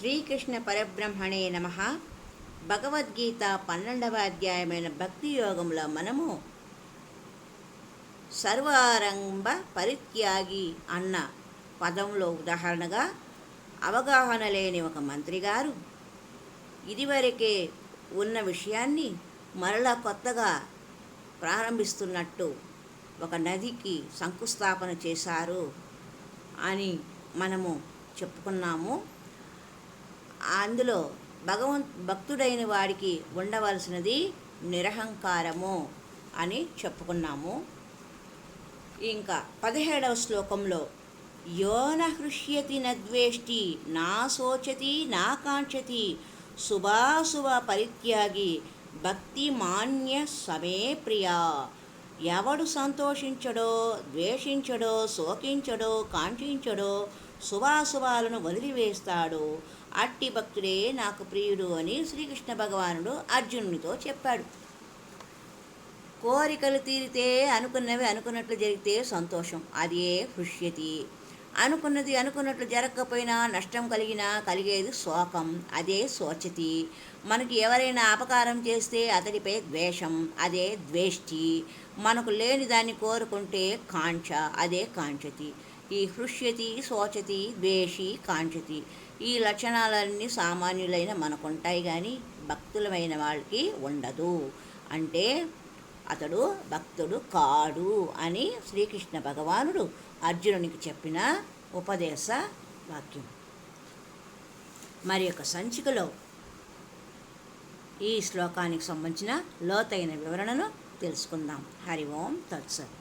శ్రీకృష్ణ పరబ్రహ్మణే నమః. భగవద్గీత 12వ అధ్యాయమైన భక్తి యోగంలో మనము సర్వారంభ పరిత్యాగి అన్న పదంలో ఉదాహరణగా అవగాహన లేని ఒక మంత్రి గారు ఇదివరకే ఉన్న విషయాన్ని మరలా కొత్తగా ప్రారంభిస్తున్నట్టు ఒక నదికి శంకుస్థాపన చేశారు అని మనము చెప్పుకున్నాము. అందులో భక్తుడైన వాడికి ఉండవలసినది నిరహంకారము అని చెప్పుకున్నాము. ఇంకా 17వ శ్లోకంలో యోన హృష్యతి నద్వేష్టి నా శోచతి నా కాంక్షతి శుభాశుభ పరిత్యాగి భక్తి మాన్య సమే ప్రియా. ఎవడు సంతోషించడో, ద్వేషించడో, శోకించడో, కాంక్షించడో, శుభాశుభాలను వదిలివేస్తాడో అట్టి భక్తుడే నాకు ప్రియుడు అని శ్రీకృష్ణ భగవానుడు అర్జునునితో చెప్పాడు. కోరికలు తీరితే అనుకున్నవి అనుకున్నట్లు జరిగితే సంతోషం, అదే హృష్యతి. అనుకున్నది అనుకున్నట్లు జరగకపోయినా నష్టం కలిగేది శోకం, అదే శోచతి. మనకి ఎవరైనా అపకారం చేస్తే అతడిపై ద్వేషం, అదే ద్వేష్టి. మనకు లేని దాన్ని కోరుకుంటే కాంక్ష, అదే కాంక్షతి. ఈ హృష్యతి, శోచతి, ద్వేషి, కాంక్షతి ఈ లక్షణాలన్నీ సామాన్యులైన మనకుంటాయి, కానీ భక్తులమైన వాళ్ళకి ఉండదు. అంటే అతడు భక్తుడు కాడు అని శ్రీకృష్ణ భగవానుడు అర్జునునికి చెప్పిన ఉపదేశ వాక్యం. మరి యొక్క సంచికలో ఈ శ్లోకానికి సంబంధించిన లోతైన వివరణను తెలుసుకుందాం. హరి ఓం తత్సత్.